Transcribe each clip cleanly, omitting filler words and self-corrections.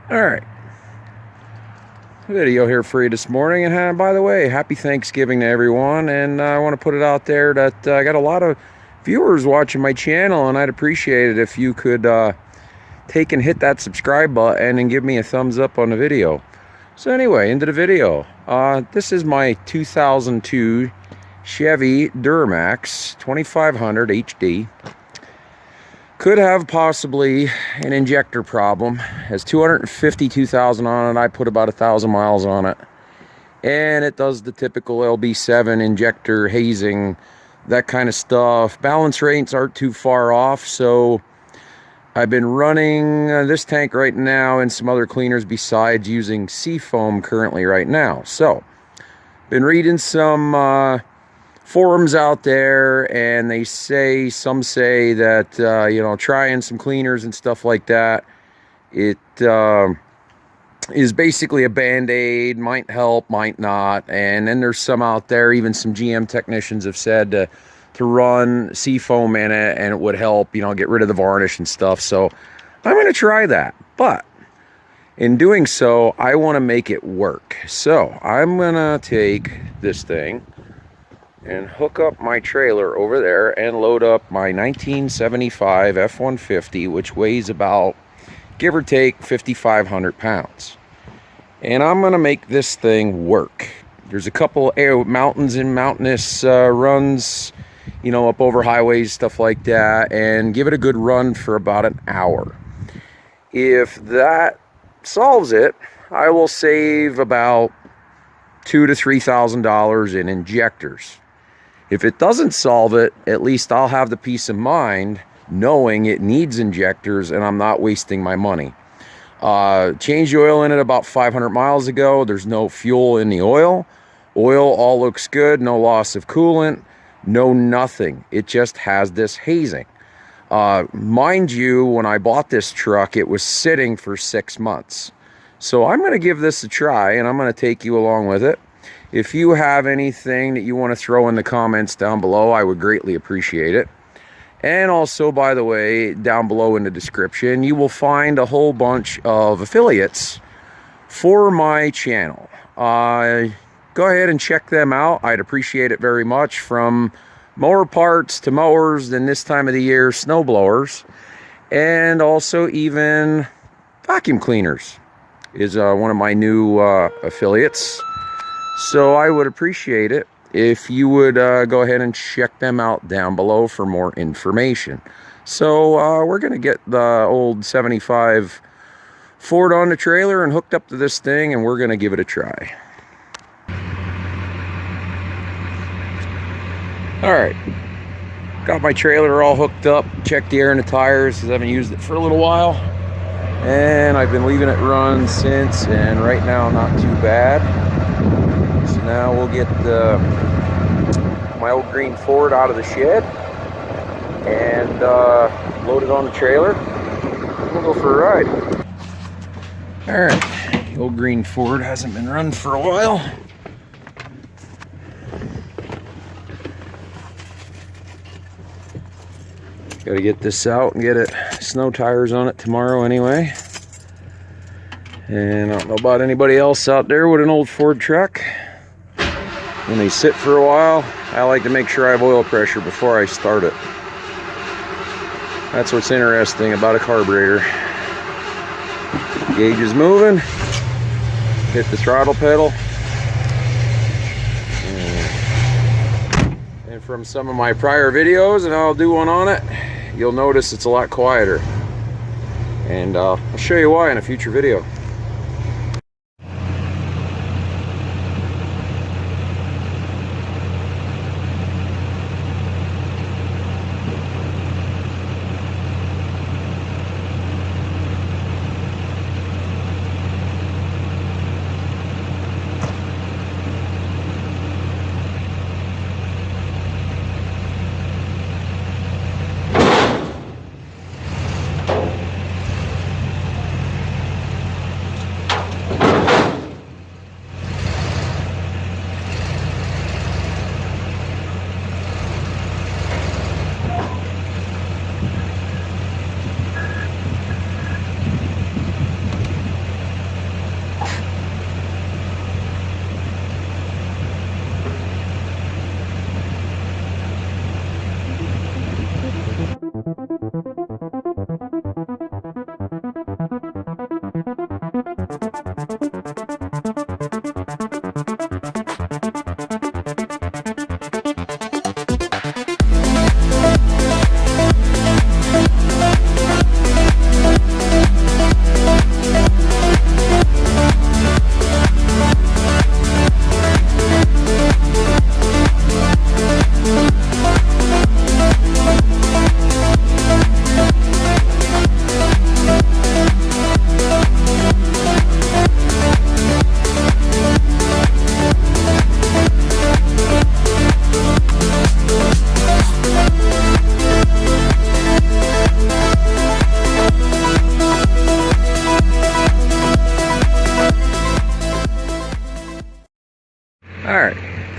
Alright, video here for you this morning, and by the way, happy Thanksgiving to everyone. And I want to put it out there that I got a lot of viewers watching my channel, and I'd appreciate it if you could take and hit that subscribe button and give me a thumbs up on the video. So anyway, into the video. This is my 2002 Chevy Duramax 2500 HD. Could have possibly an injector problem. Has 252,000 on it. I put about 1,000 miles on it, and it does the typical LB7 injector hazing, that kind of stuff. Balance rates aren't too far off, so I've been running this tank right now and some other cleaners besides using seafoam currently right now. So been reading some forums out there, and some say that you know, trying some cleaners and stuff like that, it is basically a band-aid, might help, might not. And then there's some out there, even some GM technicians have said to run seafoam in it and it would help, you know, get rid of the varnish and stuff. So I'm going to try that, but in doing so, I want to make it work. So I'm going to take this thing and hook up my trailer over there and load up my 1975 F150, which weighs about, give or take, 5,500 pounds. And I'm going to make this thing work. There's a couple mountains and mountainous runs, you know, up over highways, stuff like that, and give it a good run for about an hour. If that solves it, I will save about $2,000 to $3,000 in injectors. If it doesn't solve it, at least I'll have the peace of mind knowing it needs injectors and I'm not wasting my money. Changed the oil in it about 500 miles ago. There's no fuel in the oil. Oil all looks good, no loss of coolant, no nothing. It just has this hazing. Mind you, when I bought this truck, it was sitting for 6 months. So I'm going to give this a try, and I'm going to take you along with it. If you have anything that you want to throw in the comments down below, I would greatly appreciate it. And also, by the way, down below in the description, you will find a whole bunch of affiliates for my channel. Go ahead and check them out. I'd appreciate it very much. From mower parts to mowers, and this time of the year, snow blowers, and also even vacuum cleaners is one of my new affiliates. So I would appreciate it if you would go ahead and check them out down below for more information. So we're going to get the old 75 Ford on the trailer and hooked up to this thing, and we're going to give it a try. Alright, got my trailer all hooked up, checked the air in the tires because I haven't used it for a little while. And I've been leaving it run since, and right now not too bad. So now we'll get my old green Ford out of the shed and load it on the trailer. We'll go for a ride. Alright, the old green Ford hasn't been run for a while. Got to get this out and get it snow tires on it tomorrow anyway. And I don't know about anybody else out there with an old Ford truck. When they sit for a while, I like to make sure I have oil pressure before I start it. That's what's interesting about a carburetor. Gauge is moving. Hit the throttle pedal. And from some of my prior videos, and I'll do one on it, you'll notice it's a lot quieter. And I'll show you why in a future video.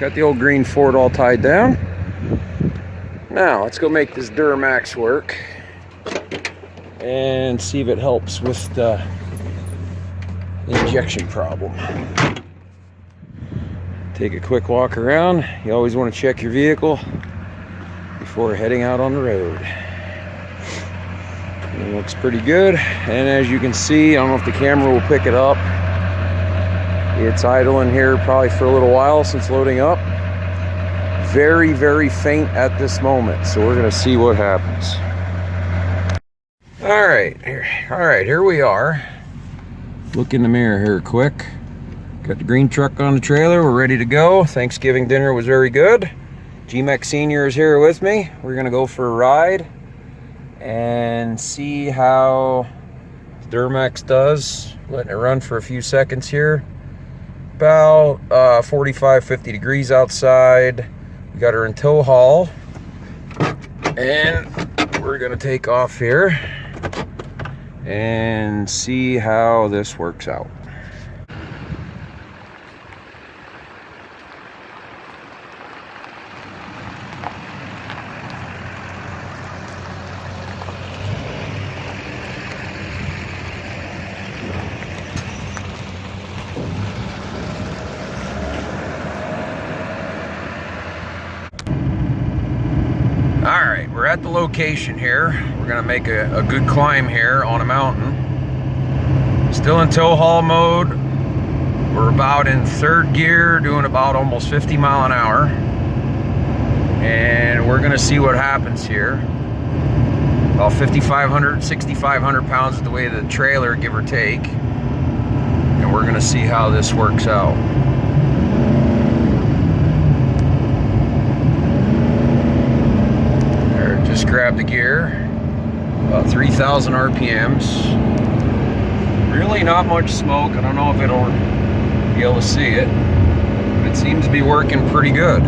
Got the old green Ford all tied down. Now, let's go make this Duramax work and see if it helps with the injection problem. Take a quick walk around. You always want to check your vehicle before heading out on the road. It looks pretty good, and as you can see, I don't know if the camera will pick it up. It's idling here probably for a little while since loading up. Very, very faint at this moment, so we're going to see what happens. All right, here we are. Look in the mirror here quick. Got the green truck on the trailer. We're ready to go. Thanksgiving dinner was very good. G-Mex Senior is here with me. We're going to go for a ride and see how Duramax does. Letting it run for a few seconds here. About 45-50 degrees outside. We got her in tow haul, and we're gonna take off here and see how this works out. Alright, we're at the location here. We're going to make a good climb here on a mountain. Still in tow haul mode. We're about in third gear, doing about almost 50 mile an hour. And we're going to see what happens here. About 5,500, 6,500 pounds is the weight of the trailer, give or take. And we're going to see how this works out. Just grab the gear, about 3,000 RPMs. Really not much smoke. I don't know if it'll be able to see it, but it seems to be working pretty good.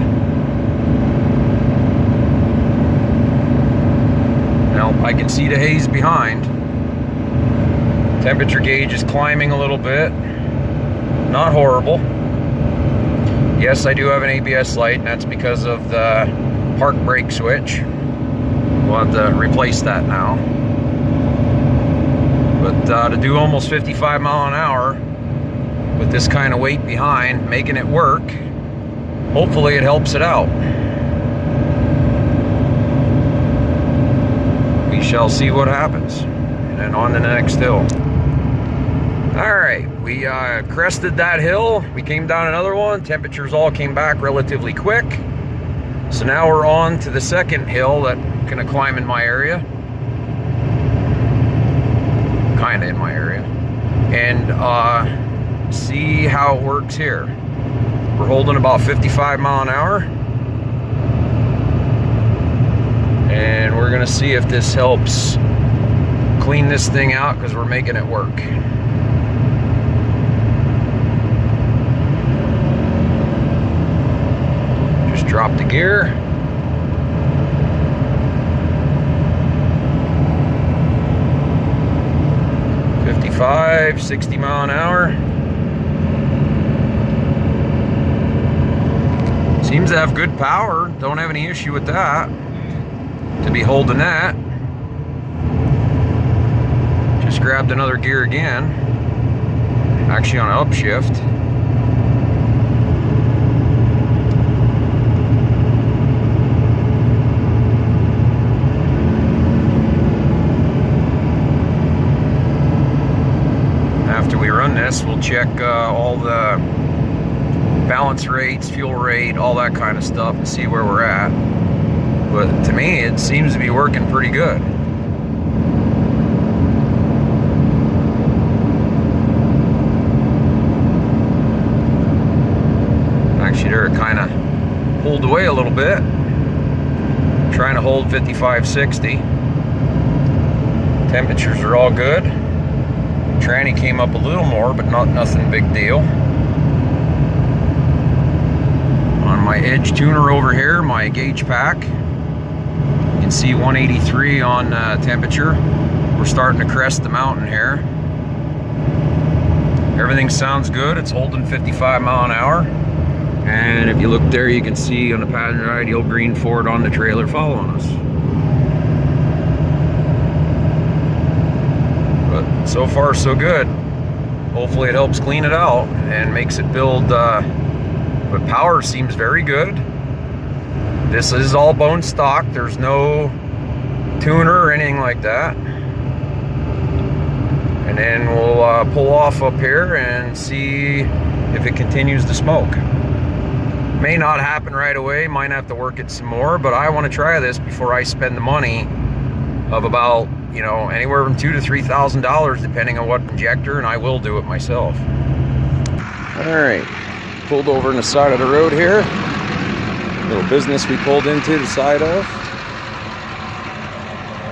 Now, I can see the haze behind. Temperature gauge is climbing a little bit. Not horrible. Yes, I do have an ABS light, and that's because of the park brake switch. We'll have to replace that now. But to do almost 55 mile an hour with this kind of weight behind, making it work, hopefully it helps it out. We shall see what happens. And then on to the next hill. Alright, we crested that hill. We came down another one. Temperatures all came back relatively quick. So now we're on to the second hill that gonna climb in my area, kind of in my area, and see how it works here. We're holding about 55 mile an hour, and we're gonna see if this helps clean this thing out, because we're making it work. Just drop the gear. 55, 60 mile an hour. Seems to have good power. Don't have any issue with that. To be holding that. Just grabbed another gear again. Actually on an upshift. After we run this, we'll check all the balance rates, fuel rate, all that kind of stuff, and see where we're at. But to me, it seems to be working pretty good. Actually, they're kind of pulled away a little bit. Trying to hold 55, 60. Temperatures are all good. Tranny came up a little more, but nothing big deal. On my edge tuner over here, my gauge pack, you can see 183 on temperature. We're starting to crest the mountain here. Everything sounds good. It's holding 55 mile an hour. And if you look there, you can see on the passenger side, the old green Ford on the trailer following us. But so far, so good. Hopefully it helps clean it out and makes it build, but power seems very good. This is all bone stock. There's no tuner or anything like that. And then we'll pull off up here and see if it continues to smoke. May not happen right away, might have to work it some more, but I want to try this before I spend the money of about, you know, anywhere from $2,000 to $3,000 depending on what injector, and I will do it myself. All right, pulled over on the side of the road here. Little business we pulled into the side of.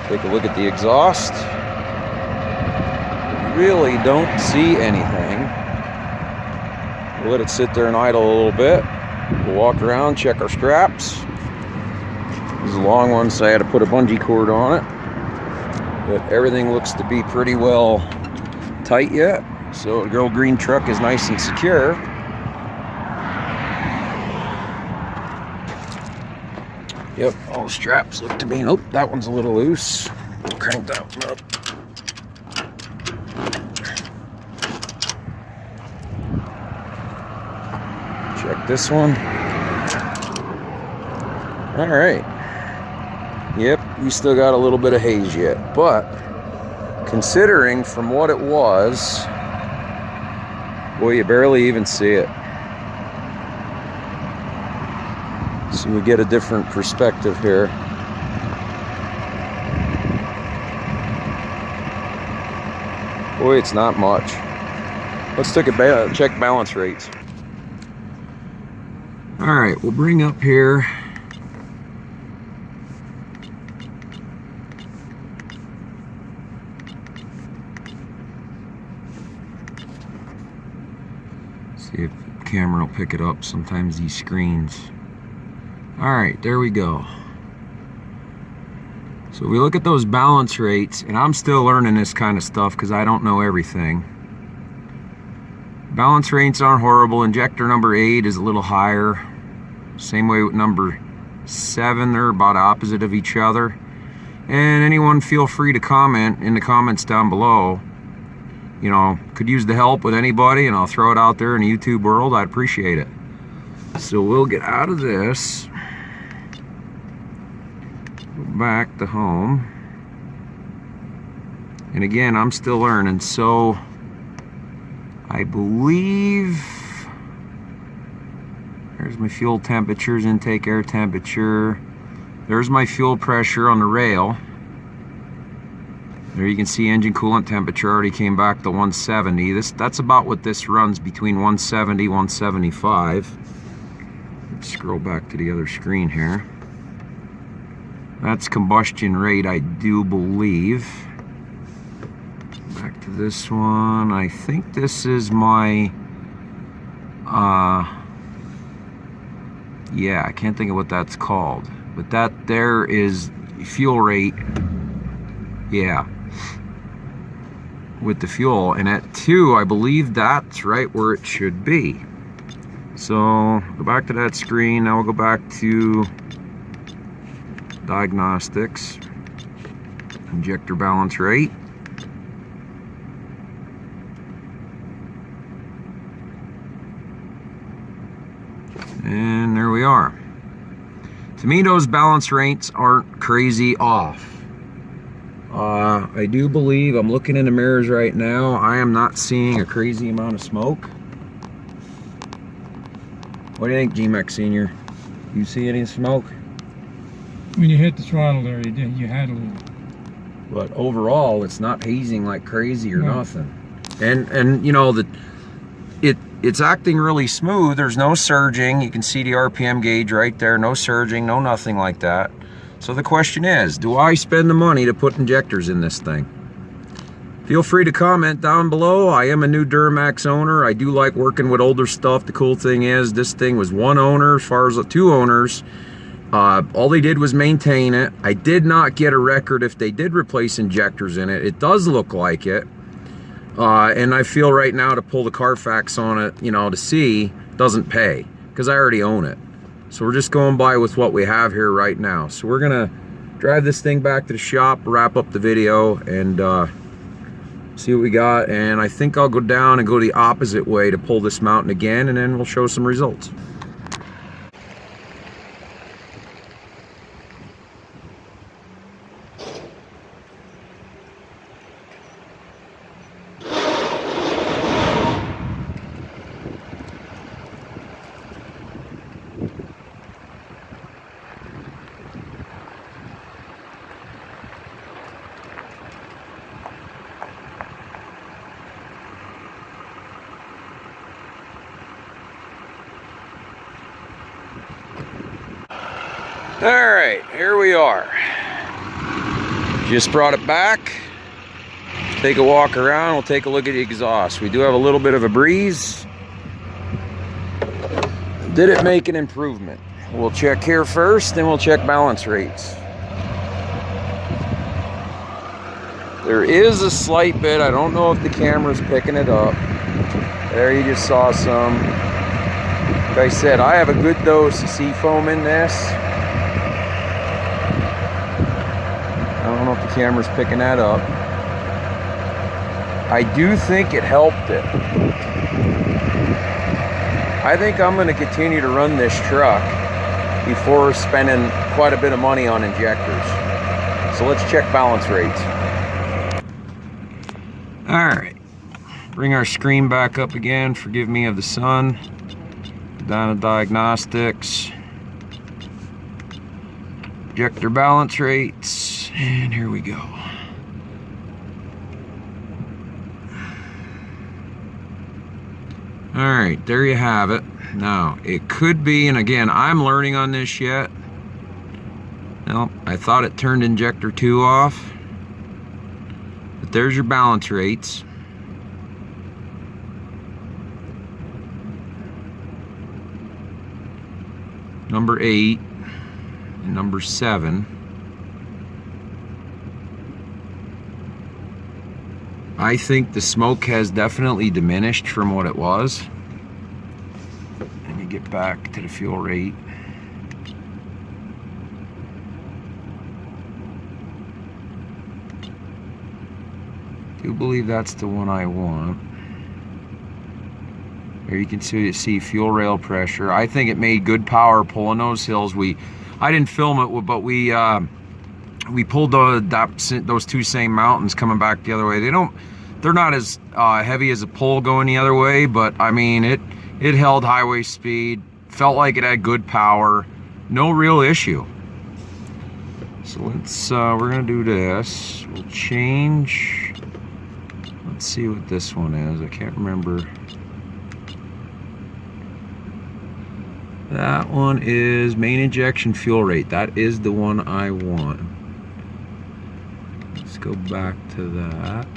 Take a look at the exhaust. Really don't see anything. We'll let it sit there and idle a little bit. We'll walk around, check our straps. This is a long one, so I had to put a bungee cord on it. But everything looks to be pretty well tight yet. So the old green truck is nice and secure. Yep, all the straps look to be, oh, that one's a little loose. Crank that one up. Check this one. All right. Yep, we still got a little bit of haze yet, but considering from what it was, boy, you barely even see it. So we get a different perspective here. Boy, it's not much. Let's take a check balance rates. All right, we'll bring up here. See if the camera will pick it up. Sometimes these screens. All right, there we go. So we look at those balance rates, and I'm still learning this kind of stuff because I don't know everything. Balance rates aren't horrible. Injector number 8 is a little higher. Same way with number 7, they're about opposite of each other. And anyone feel free to comment in the comments down below. You know, could use the help with anybody, and I'll throw it out there in the YouTube world. I'd appreciate it. So we'll get out of this. Go back to home. And again, I'm still learning. So I believe there's my fuel temperatures, intake air temperature. There's my fuel pressure on the rail. There you can see engine coolant temperature already came back to 170. That's about what this runs, between 170, 175. Let's scroll back to the other screen here. That's combustion rate, I do believe. Back to this one. I think this is my yeah, I can't think of what that's called, but that there is fuel rate. Yeah, with the fuel, and at 2, I believe that's right where it should be. So go back to that screen. Now we'll go back to diagnostics, injector balance rate. And there we are. To me, those balance rates aren't crazy off. I do believe, I'm looking in the mirrors right now, I am not seeing a crazy amount of smoke. What do you think, G-Mac Senior? You see any smoke? When you hit the throttle there, you had a little. But overall, it's not hazing like crazy or nothing. And you know, it's acting really smooth. There's no surging. You can see the RPM gauge right there. No surging, no nothing like that. So the question is, do I spend the money to put injectors in this thing? Feel free to comment down below. I am a new Duramax owner. I do like working with older stuff. The cool thing is, this thing was one owner as far as the 2 owners. All they did was maintain it. I did not get a record if they did replace injectors in it. It does look like it. And I feel right now to pull the Carfax on it, you know, to see, doesn't pay. because I already own it. So we're just going by with what we have here right now. So we're gonna drive this thing back to the shop, wrap up the video, and see what we got. And I think I'll go down and go the opposite way to pull this mountain again, and then we'll show some results. All right, here we are. Just brought it back. Take a walk around. We'll take a look at the exhaust. We do have a little bit of a breeze. Did it make an improvement? We'll check here first, then we'll check balance rates. There is a slight bit. I don't know if the camera's picking it up. There, you just saw some. Like I said, I have a good dose of sea foam in this. I don't know if the camera's picking that up. I do think it helped it. I think I'm going to continue to run this truck before spending quite a bit of money on injectors. So let's check balance rates. Alright, bring our screen back up again. Forgive me of the sun. Down to diagnostics. Injector balance rates. And here we go. Alright, there you have it. Now, it could be, and again, I'm learning on this yet. Nope, I thought it turned injector 2 off. But there's your balance rates. Number 8 and number 7. I think the smoke has definitely diminished from what it was. And you get back to the fuel rate. I do believe that's the one I want. There you can see fuel rail pressure. I think it made good power pulling those hills. I didn't film it, but we pulled those two same mountains coming back the other way. They're not as heavy as a pull going the other way, but I mean it held highway speed. Felt like it had good power. No real issue. So let's we're gonna do this. We'll change. Let's see what this one is. I can't remember. That one is main injection fuel rate. That is the one I want. Let's go back to that.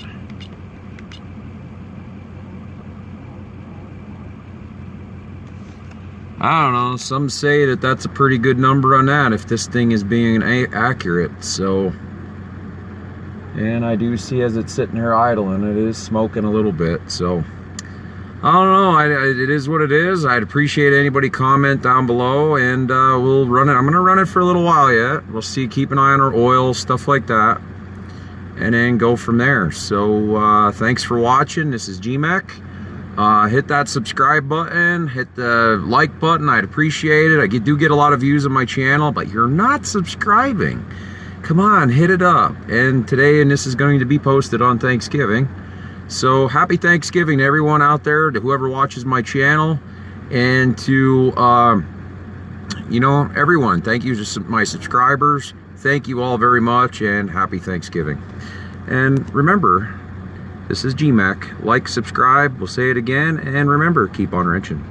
I don't know, some say that that's a pretty good number on that if this thing is being accurate. So, and I do see as it's sitting here idling, it is smoking a little bit. So I don't know, it is what it is. I'd appreciate anybody comment down below, and we'll run it. I'm gonna run it for a little while yet. We'll see, keep an eye on our oil, stuff like that, and then go from there. So thanks for watching. This is GMEC. Hit that subscribe button, hit the like button. I'd appreciate it. I do get a lot of views on my channel, but you're not subscribing. Come on, hit it up. And today, and this is going to be posted on Thanksgiving. So happy Thanksgiving to everyone out there, to whoever watches my channel, and to you know, everyone. Thank you to my subscribers. Thank you all very much, and happy Thanksgiving. And remember, this is GMEC. Like, subscribe, we'll say it again, and remember, keep on wrenching.